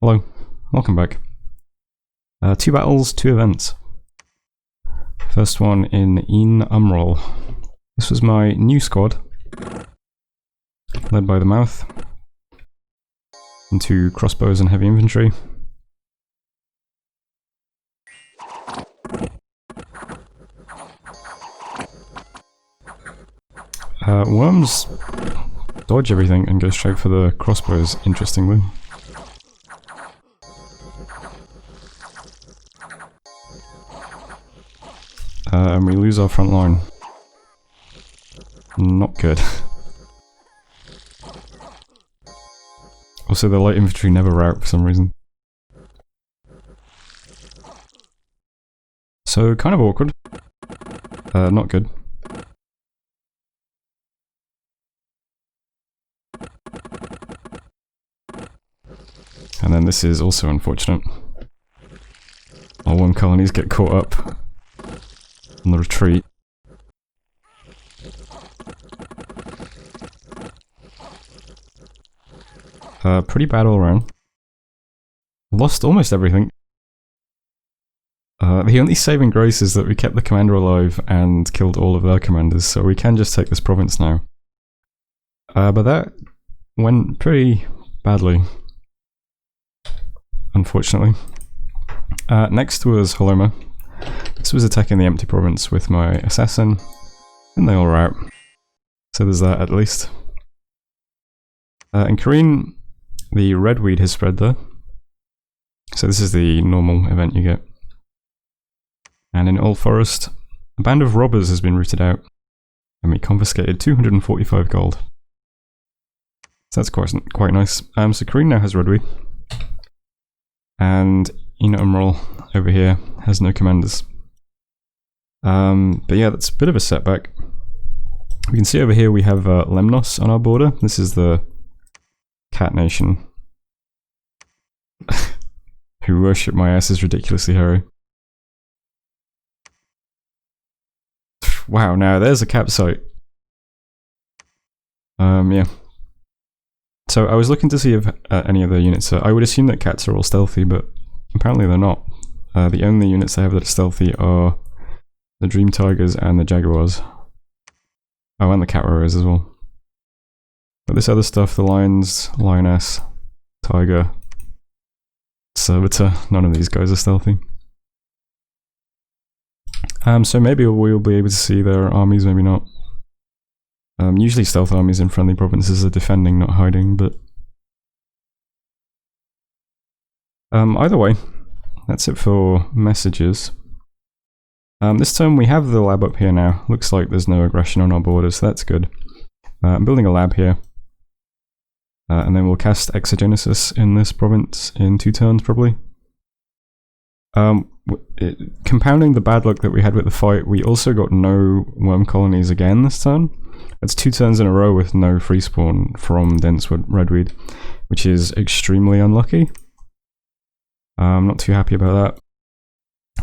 Hello, welcome back. 2 battles, 2 events. First one in Itsmu. This was my new squad, led by the Mouth, and 2 crossbows and heavy infantry. Worms dodge everything and go straight for the crossbows, interestingly. And we lose our front line. Not good. Also, the light infantry never rout for some reason. So, kind of awkward. Not good. And then this is also unfortunate. Our worm colonies get caught up on the retreat. Pretty bad all around. Lost almost everything. The only saving grace is that we kept the commander alive and killed all of their commanders, so we can just take this province now. But that went pretty badly, unfortunately. Next was Holoma. This was attacking the empty province with my assassin, and they all were out. So there's that at least. In Korean, the redweed has spread there. So this is the normal event you get. And in Old Forest, a band of robbers has been rooted out, and we confiscated 245 gold. So that's quite nice. So Korean now has redweed. And Uuodeouda over here has no commanders. But yeah, that's a bit of a setback. We can see over here we have Lemnos on our border. This is the cat nation who worship my ass is ridiculously hairy. Wow, now there's a campsite. Yeah. So I was looking to see if any of the units I would assume that cats are all stealthy, but apparently they're not. The only units I have that are stealthy are the Dream Tigers and the Jaguars. Oh, and the Cat Warriors as well. But this other stuff, the Lions, Lioness, Tiger, Servitor, none of these guys are stealthy. So maybe we'll be able to see their armies, maybe not. Usually stealth armies in friendly provinces are defending, not hiding, but... either way, that's it for messages. This turn we have the lab up here now. Looks like there's no aggression on our borders, so that's good. I'm building a lab here. And then we'll cast Exogenesis in this province in 2 turns, probably. Compounding the bad luck that we had with the fight, we also got no worm colonies again this turn. That's 2 turns in a row with no free spawn from dense redweed, which is extremely unlucky. I'm not too happy about that.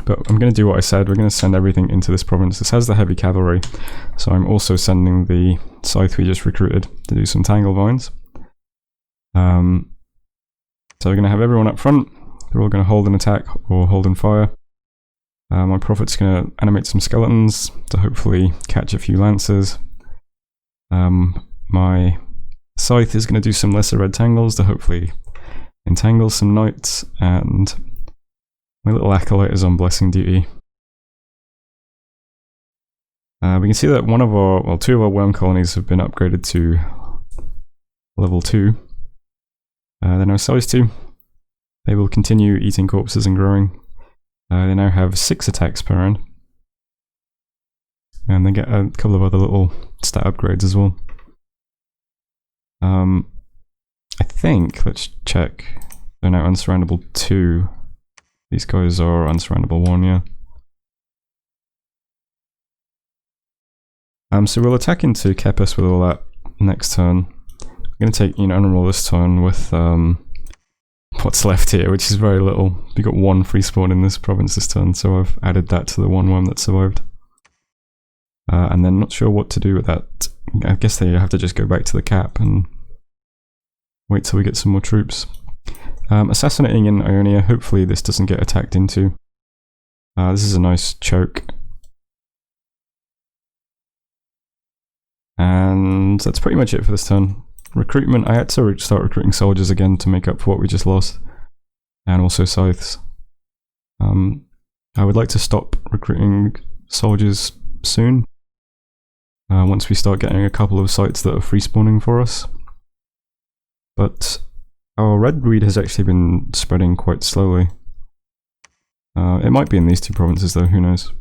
But I'm going to do what I said, we're going to send everything into this province. This has the heavy cavalry, so I'm also sending the scythe we just recruited to do some tangle vines. So we're going to have everyone up front. They're all going to hold an attack or hold and fire. My prophet's going to animate some skeletons to hopefully catch a few lancers. My scythe is going to do some lesser red tangles to hopefully entangle some knights, and my little acolyte is on blessing duty. We can see that 2 of our worm colonies have been upgraded to level 2. They're now size 2. They will continue eating corpses and growing. They now have 6 attacks per round. And they get a couple of other little stat upgrades as well. I think, let's check, they're now unsurroundable 2. These guys are unsurroundable 1, yeah. So we'll attack into Kepis with all that next turn. I'm going to take Uuodeouda this turn with what's left here, which is very little. We got 1 free spawn in this province this turn, so I've added that to the 1 worm that survived. And then not sure what to do with that. I guess they have to just go back to the cap and wait till we get some more troops. Assassinating in Ionia, hopefully this doesn't get attacked into. This is a nice choke. And that's pretty much it for this turn. Recruitment, I had to start recruiting soldiers again to make up for what we just lost. And also scythes. I would like to stop recruiting soldiers soon. Once we start getting a couple of sites that are free spawning for us. But our redweed has actually been spreading quite slowly. It might be in these two provinces though, who knows.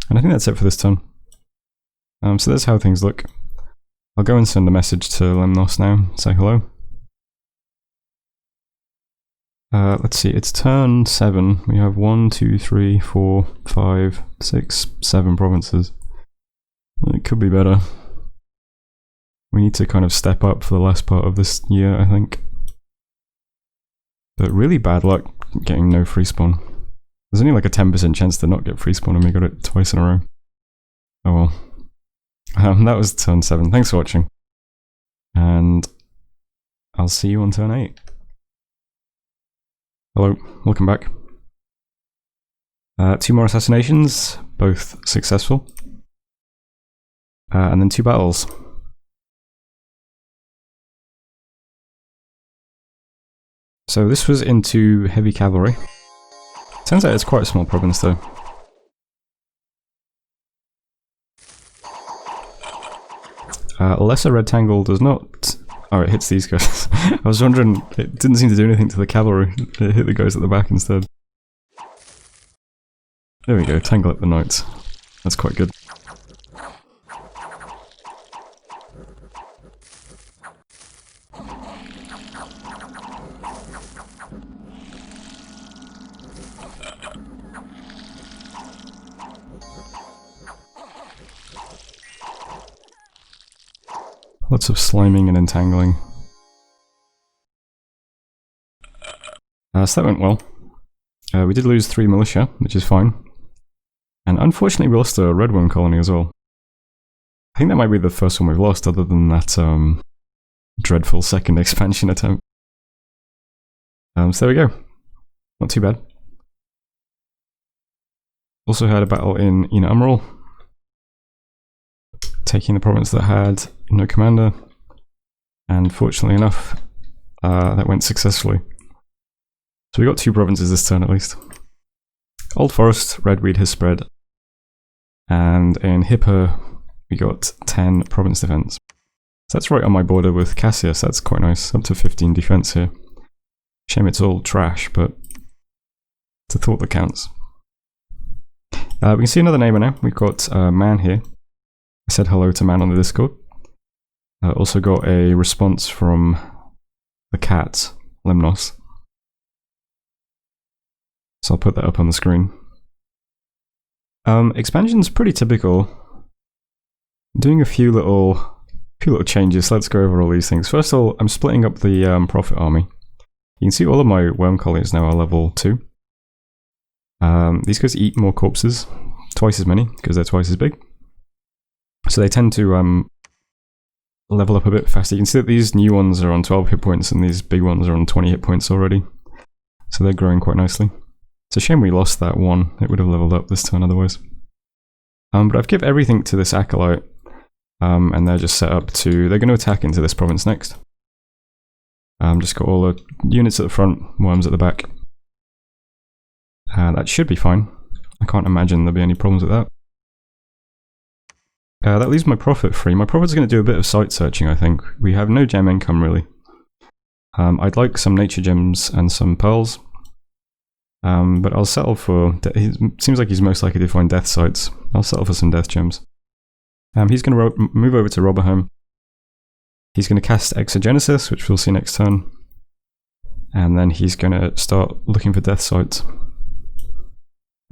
And I think that's it for this turn. So that's how things look. I'll go and send a message to Lemnos now, say hello. Let's see, it's turn 7. We have 1, 2, 3, 4, 5, 6, 7 provinces. It could be better. We need to kind of step up for the last part of this year, I think. But really bad luck getting no free spawn. There's only like a 10% chance to not get free spawn and we got it twice in a row. Oh well. That was turn 7. Thanks for watching. And I'll see you on turn 8. Hello, welcome back. 2 more assassinations, both successful. And then 2 battles. So this was into heavy cavalry. Turns out it's quite a small province though. Lesser rectangle does not... Oh, it hits these guys. I was wondering, it didn't seem to do anything to the cavalry. It hit the guys at the back instead. There we go, tangle up the knights. That's quite good. Lots of sliming and entangling. So that went well. We did lose 3 militia, which is fine. And unfortunately we lost a redworm colony as well. I think that might be the first one we've lost other than that dreadful second expansion attempt. So there we go. Not too bad. Also had a battle in Ina Umbral. Taking the province that had no commander, and fortunately enough, that went successfully. So we got 2 provinces this turn at least. Old Forest, Redweed has spread, and in Hipper we got 10 province defense. So that's right on my border with Cassius, that's quite nice, up to 15 defense here. Shame it's all trash, but it's a thought that counts. We can see another neighbour now, we've got Man here. I said hello to Man on the Discord. Also got a response from the cat, Lemnos. So I'll put that up on the screen. Expansion's pretty typical. Doing a few little changes. Let's go over all these things. First of all, I'm splitting up the Prophet army. You can see all of my worm colonies now are level 2. These guys eat more corpses, twice as many, because they're twice as big. So they tend to level up a bit faster. You can see that these new ones are on 12 hit points and these big ones are on 20 hit points already. So they're growing quite nicely. It's a shame we lost that one. It would have leveled up this turn otherwise. But I've given everything to this Acolyte. And they're just set up to... They're going to attack into this province next. Just got all the units at the front, worms at the back. That should be fine. I can't imagine there'll be any problems with that. That leaves my Prophet free. My Prophet's going to do a bit of site searching, I think. We have no gem income, really. I'd like some nature gems and some pearls. But I'll settle for... It seems like he's most likely to find death sites. I'll settle for some death gems. He's going to move over to Robberhome. He's going to cast Exogenesis, which we'll see next turn. And then he's going to start looking for death sites.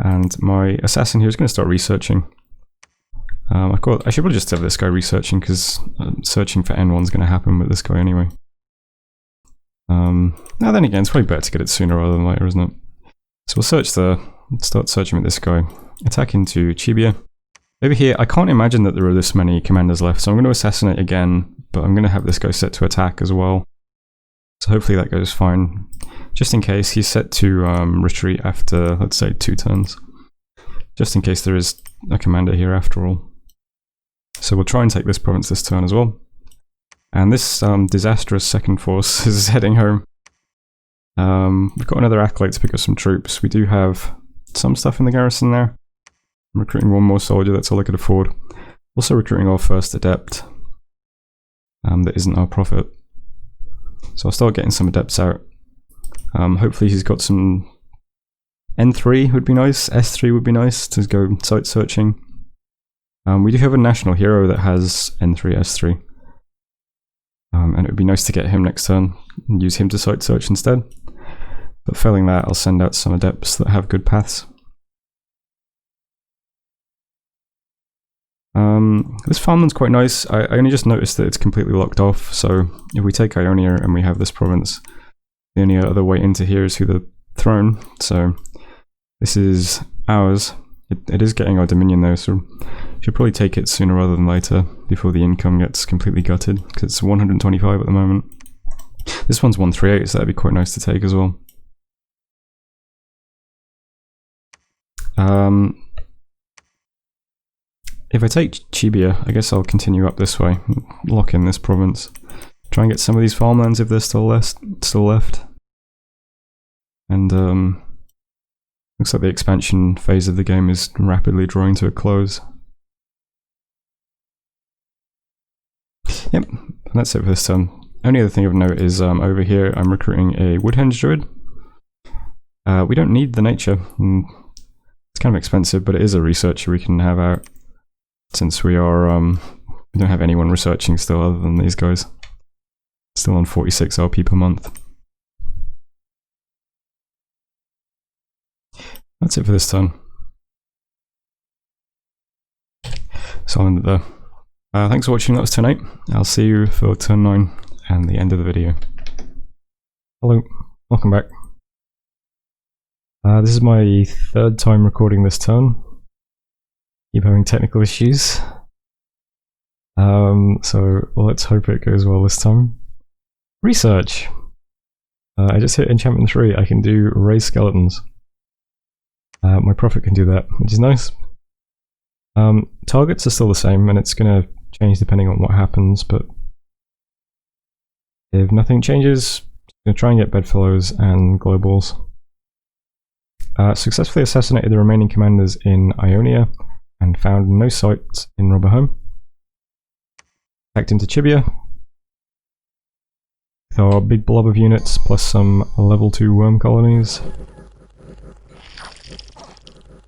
And my assassin here is going to start researching. I should probably just have this guy researching, because searching for N1 is going to happen with this guy anyway. Now then again, it's probably better to get it sooner rather than later, isn't it? So we'll start searching with this guy. Attack into Chibia. Over here, I can't imagine that there are this many commanders left, so I'm going to assassinate again, but I'm going to have this guy set to attack as well. So hopefully that goes fine. Just in case, he's set to retreat after, let's say, 2 turns. Just in case there is a commander here after all. So we'll try and take this province this turn as well. And this disastrous second force is heading home. We've got another acolyte to pick up some troops. We do have some stuff in the garrison there. I'm recruiting 1 more soldier, that's all I could afford. Also recruiting our first adept. That isn't our prophet. So I'll start getting some adepts out. Hopefully he's got some... N3 would be nice, S3 would be nice to go site searching. We do have a national hero that has N3, S3. And it would be nice to get him next turn and use him to site search instead. But failing that, I'll send out some adepts that have good paths. This farmland's quite nice. I only just noticed that it's completely locked off, so if we take Ionia and we have this province, the only other way into here is through the throne, so this is ours. It is getting our dominion though, so we should probably take it sooner rather than later before the income gets completely gutted, because it's 125 at the moment. This one's 138, so that'd be quite nice to take as well. If I take Chibia, I guess I'll continue up this way, lock in this province, try and get some of these farmlands if they're still left. And looks like the expansion phase of the game is rapidly drawing to a close. Yep, and that's it for this turn. Only other thing of note is over here I'm recruiting a Woodhenge Druid. We don't need the nature. It's kind of expensive, but it is a researcher we can have out. Since we are, we don't have anyone researching still other than these guys. Still on 46 RP per month. That's it for this turn. So I'll end it there. Thanks for watching, that was turn 8. I'll see you for turn 9 and the end of the video. Hello, welcome back. This is my 3rd time recording this turn. Keep having technical issues. So let's hope it goes well this time. Research! I just hit enchantment 3, I can do raise skeletons. My prophet can do that, which is nice. Targets are still the same, and it's going to change depending on what happens, but if nothing changes, I'm going to try and get bedfellows and globals. Successfully assassinated the remaining commanders in Ionia, and found no sites in Rotherhome. Attacked into Chibia with our big blob of units plus some level 2 worm colonies.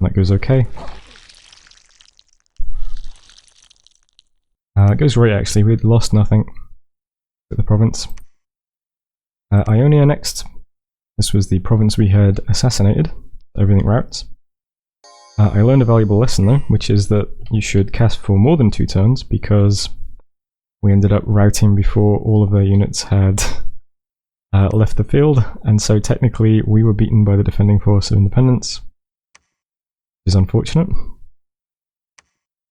That goes okay. It goes right actually, we'd lost nothing with the province. Ionia next. This was the province we had assassinated. Everything routes. I learned a valuable lesson though, which is that you should cast for more than 2 turns, because we ended up routing before all of their units had left the field, and so technically we were beaten by the defending force of independence, which is unfortunate.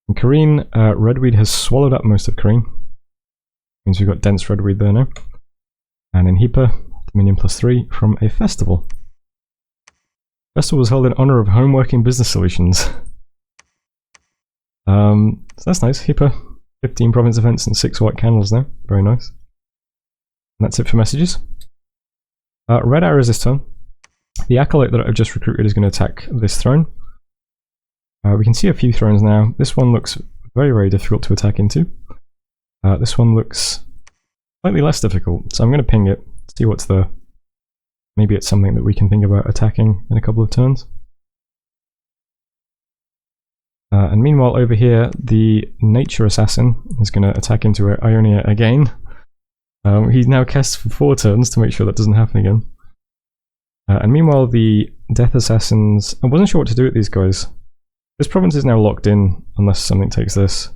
In Kareen, Redweed has swallowed up most of Kareen. Means we've got dense Redweed there now. And in Hipa, Dominion +3 from a festival. Festival was held in honor of Homeworking Business Solutions. So that's nice. Hipa, 15 province events and 6 white candles now. Very nice. And that's it for messages. Red arrows this turn. The acolyte that I've just recruited is going to attack this throne. We can see a few thrones now. This one looks very, very difficult to attack into. This one looks slightly less difficult, so I'm going to ping it, see what's there. Maybe it's something that we can think about attacking in a couple of turns. And meanwhile over here, the Nature Assassin is going to attack into Ionia again. He's now cast for 4 turns to make sure that doesn't happen again. And meanwhile the Death Assassins... I wasn't sure what to do with these guys. This province is now locked in, unless something takes this.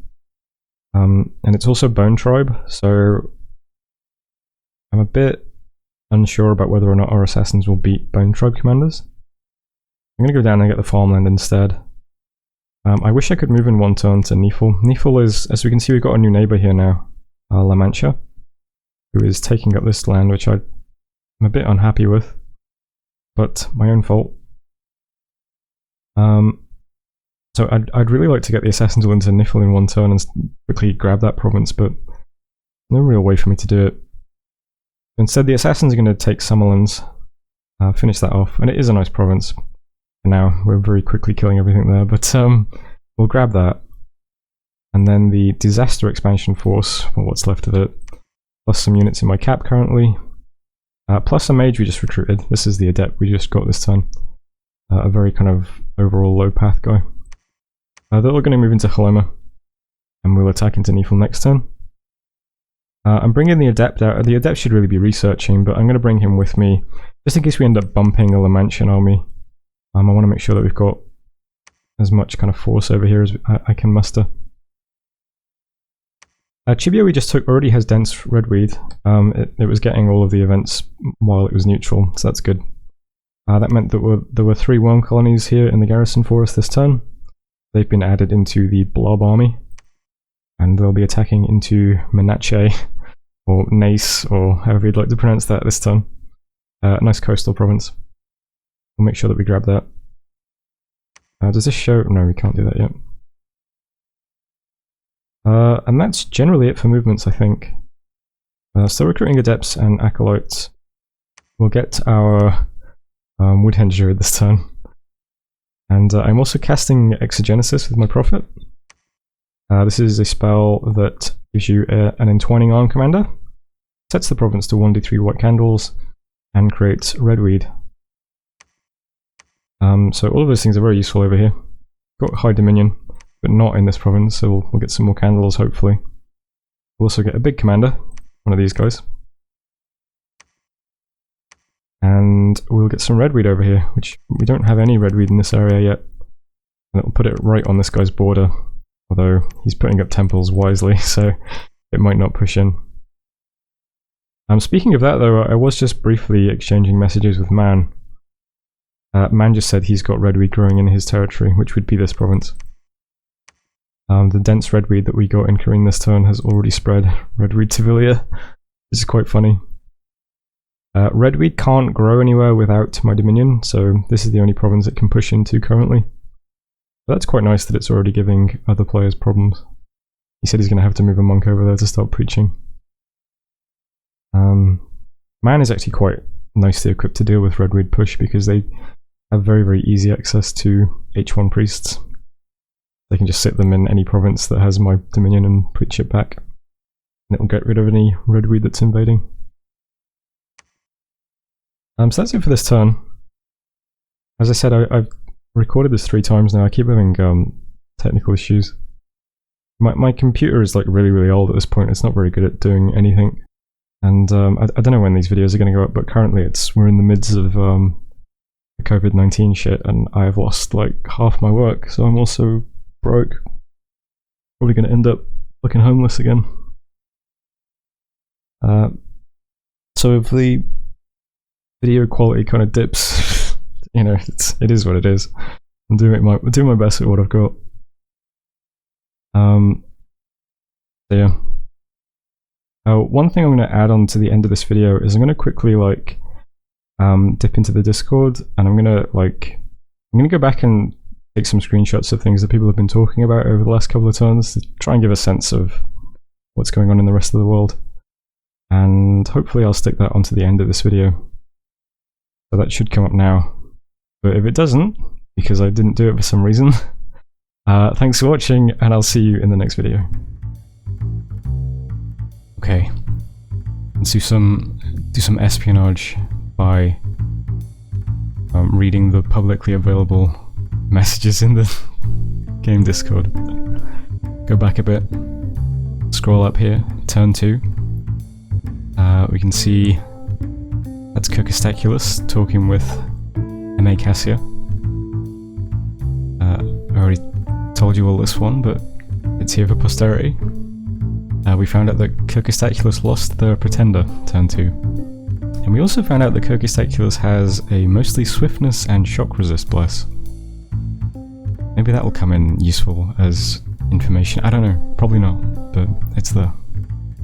And it's also Bone Tribe, so... I'm a bit unsure about whether or not our assassins will beat Bone Tribe commanders. I'm going to go down and get the farmland instead. I wish I could move in one turn to Neefel. Neefel is, as we can see, we've got a new neighbour here now, La Mancha, who is taking up this land, which I'm a bit unhappy with, but my own fault. So I'd really like to get the Assassins into Neefel in one turn and quickly grab that province, but no real way for me to do it. Instead, the Assassins are going to take Summerlands, finish that off, and it is a nice province. For now, we're very quickly killing everything there, but we'll grab that. And then the Disaster Expansion Force, or what's left of it, plus some units in my cap currently, plus a mage we just recruited. This is the Adept we just got this turn. A very kind of overall low path guy. They're all going to move into Haloma, and we'll attack into Neefel next turn. I'm bringing the Adept out. The Adept should really be researching, but I'm going to bring him with me, just in case we end up bumping a La Manchan army. I want to make sure that we've got as much kind of force over here as I can muster. Chibia we just took already has dense redweed. It was getting all of the events while it was neutral, so that's good. That meant that there were 3 worm colonies here in the garrison for us this turn. They've been added into the Blob army, and they'll be attacking into Menache, or Nace, or however you'd like to pronounce that this turn. Nice coastal province. We'll make sure that we grab that. Does this show? No, we can't do that yet. And that's generally it for movements, I think. Still recruiting Adepts and Acolytes. We'll get our Woodhenge Druid this turn. And I'm also casting Exogenesis with my Prophet. This is a spell that gives you an Entwining Arm Commander, sets the province to 1d3 white candles, and creates redweed. So all of those things are very useful over here. Got High Dominion, but not in this province, so we'll get some more candles hopefully. We'll also get a big commander, one of these guys. And we'll get some redweed over here, which we don't have any redweed in this area yet. And it'll put it right on this guy's border, although he's putting up temples wisely, so it might not push in. Speaking of that though, I was just briefly exchanging messages with Man. Man just said he's got redweed growing in his territory, which would be this province. The dense redweed that we got in Kareen this turn has already spread redweed to Villia. This is quite funny. Redweed can't grow anywhere without my Dominion, so this is the only province it can push into currently. But that's quite nice that it's already giving other players problems. He said he's going to have to move a monk over there to start preaching. Man is actually quite nicely equipped to deal with redweed push because they have very easy access to H1 priests. They can just sit them in any province that has my Dominion and preach it back. And it'll get rid of any redweed that's invading. So that's it for this turn. As I said, I've recorded this 3 times now. I keep having technical issues. My computer is like really old at this point. It's not very good at doing anything. And I don't know when these videos are going to go up, but currently we're in the midst of the COVID-19 shit, and I have lost like half my work, so I'm also broke. Probably going to end up looking homeless again. So if the video quality kind of dips, you know, it is what it is. I'm doing my best at what I've got. So yeah. One thing I'm going to add on to the end of this video is I'm going to quickly like dip into the Discord, and I'm going to go back and take some screenshots of things that people have been talking about over the last couple of turns to try and give a sense of what's going on in the rest of the world. And hopefully I'll stick that onto the end of this video. So that should come up now. But if it doesn't, because I didn't do it for some reason, thanks for watching, and I'll see you in the next video. Okay, let's do some espionage by reading the publicly available messages in the game Discord. Go back a bit, scroll up here, turn 2. We can see that's Kirkostaculus talking with M.A. Cassia. I already told you all this one, but it's here for posterity. We found out that Kirkostaculus lost their Pretender, turn 2. And we also found out that Kirkostaculus has a mostly swiftness and shock resist bless. Maybe that will come in useful as information. I don't know, probably not, but it's there.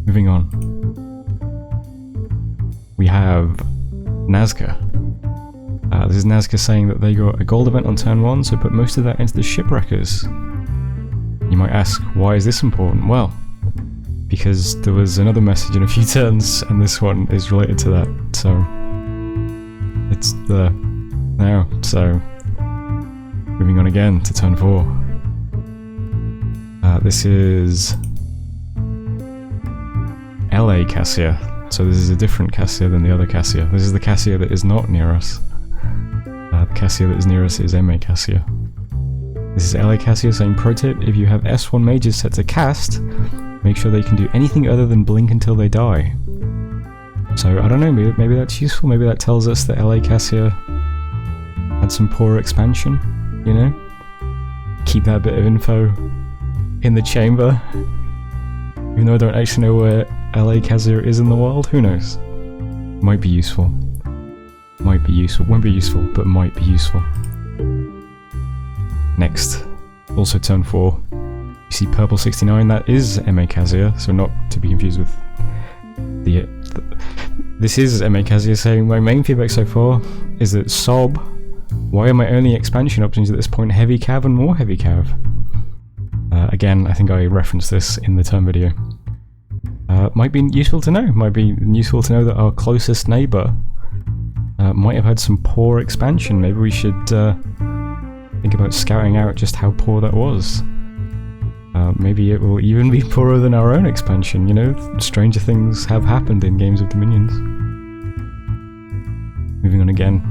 Moving on. We have Nazca. This is Nazca saying that they got a gold event on turn 1, so put most of that into the shipwreckers. You might ask, why is this important? Well, because there was another message in a few turns, and this one is related to that, so it's there now. So moving on again to turn 4. This is LA Cassia, so this is a different Cassia than the other Cassia. This is the Cassia that is not near us. The Cassia that is near us is MA Cassia. This is LA Cassia saying, pro tip, if you have S1 mages set to cast, make sure they can do anything other than blink until they die. So I don't know, maybe that's useful, maybe that tells us that LA Cassia had some poor expansion, you know? Keep that bit of info in the chamber. Even though I don't actually know where LA Cassia is in the world, who knows? Might be useful. Might be useful. Won't be useful, but might be useful. Next, also turn 4. You see purple 69, that is MA Cassia, so not to be confused with the this is MA Cassia saying, my main feedback so far is that Sob, why are my only expansion options at this point heavy cav and more heavy cav? Again, I think I referenced this in the turn video. Might be useful to know. Might be useful to know that our closest neighbour might have had some poor expansion. Maybe we should think about scouting out just how poor that was. Maybe it will even be poorer than our own expansion, you know? Stranger things have happened in Games of Dominions. Moving on again.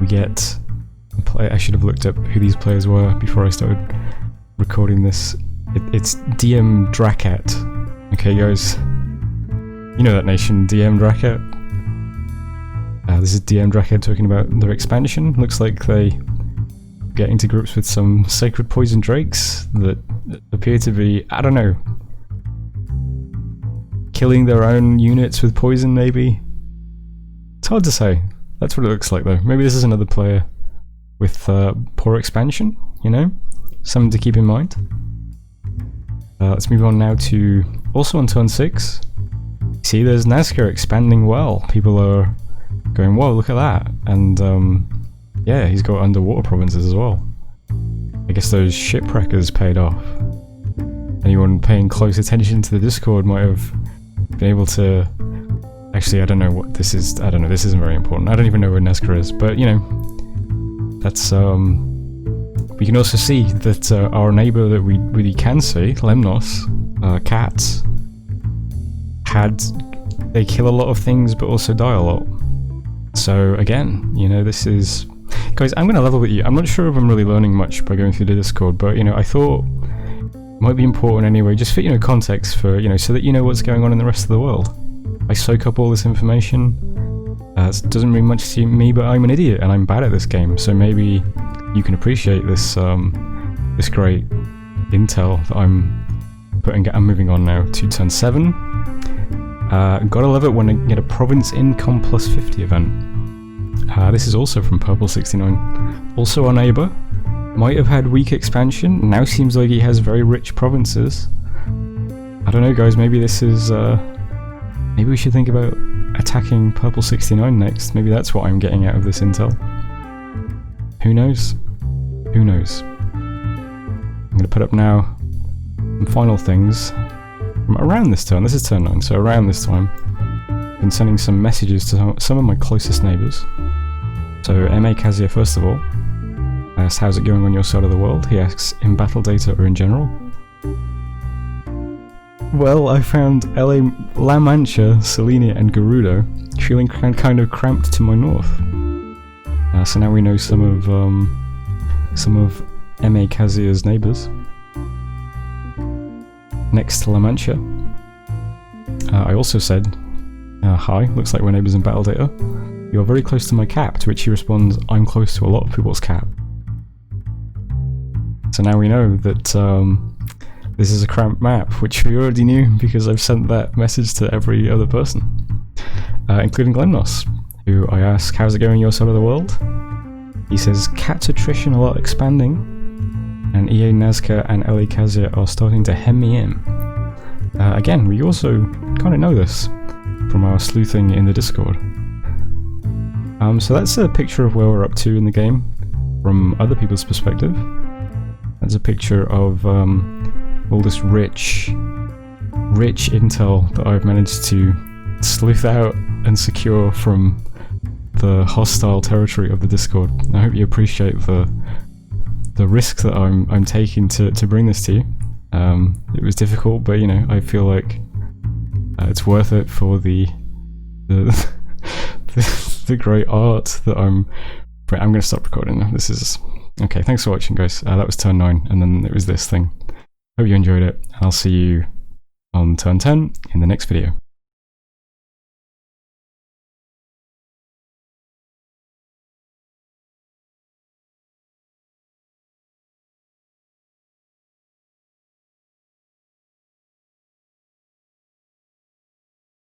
We get... I should have looked up who these players were before I started recording this. It's DM Dracat. Okay guys, you know that nation, DM Dracat. This is DM Dracat talking about their expansion. Looks like they get into groups with some sacred poison drakes that appear to be, I don't know, killing their own units with poison maybe? It's hard to say. That's what it looks like though. Maybe this is another player with poor expansion, you know? Something to keep in mind. Let's move on now to, also on turn 6. See, there's Nazca expanding well. People are going, whoa, look at that. And yeah, he's got underwater provinces as well. I guess those shipwreckers paid off. Anyone paying close attention to the Discord might have been able to... Actually, I don't know what this is. I don't know, this isn't very important. I don't even know where Nazca is, but you know, that's... We can also see that our neighbour that we really can see, Lemnos, cats, they kill a lot of things but also die a lot. So again, you know, this is... Guys, I'm going to level with you. I'm not sure if I'm really learning much by going through the Discord, but you know, I thought it might be important anyway, just for, you know, context, for, you know, so that you know what's going on in the rest of the world. I soak up all this information. It doesn't mean much to me, but I'm an idiot and I'm bad at this game, so maybe you can appreciate this this great intel that I'm putting. I'm moving on now to turn 7. Gotta love it when I get a province income plus 50 event. This is also from Purple 69. Also our neighbour. Might have had weak expansion, now seems like he has very rich provinces. I don't know guys, maybe this is... maybe we should think about attacking Purple 69 next. Maybe that's what I'm getting out of this intel. Who knows? Who knows? I'm going to put up now some final things from around this turn. This is turn 9, so around this time I've been sending some messages to some of my closest neighbours. So MA Kazia first of all asks, how's it going on your side of the world? He asks, in battle data or in general? Well, I found La Mancha, Selenia and Gerudo feeling kind of cramped to my north. So now we know some of MA Kazia's neighbours. Next to La Mancha. I also said, hi, looks like we're neighbours in battle data. You're very close to my cap, to which he responds, I'm close to a lot of people's cap. So now we know that this is a cramped map, which we already knew because I've sent that message to every other person, including Glennos, who I ask, how's it going your side of the world? He says, cat attrition a lot expanding. and EA Nazca and LA Kazia are starting to hem me in. Again, we also kind of know this from our sleuthing in the Discord. So that's a picture of where we're up to in the game from other people's perspective. That's a picture of all this rich intel that I've managed to sleuth out and secure from the hostile territory of the Discord. I hope you appreciate the risk that I'm taking to bring this to you. It was difficult, but you know, I feel like it's worth it for the the great art that I'm gonna stop recording now. This is okay. Thanks for watching, guys. That was turn 9, and then it was this thing. Hope you enjoyed it, and I'll see you on turn 10 in the next video.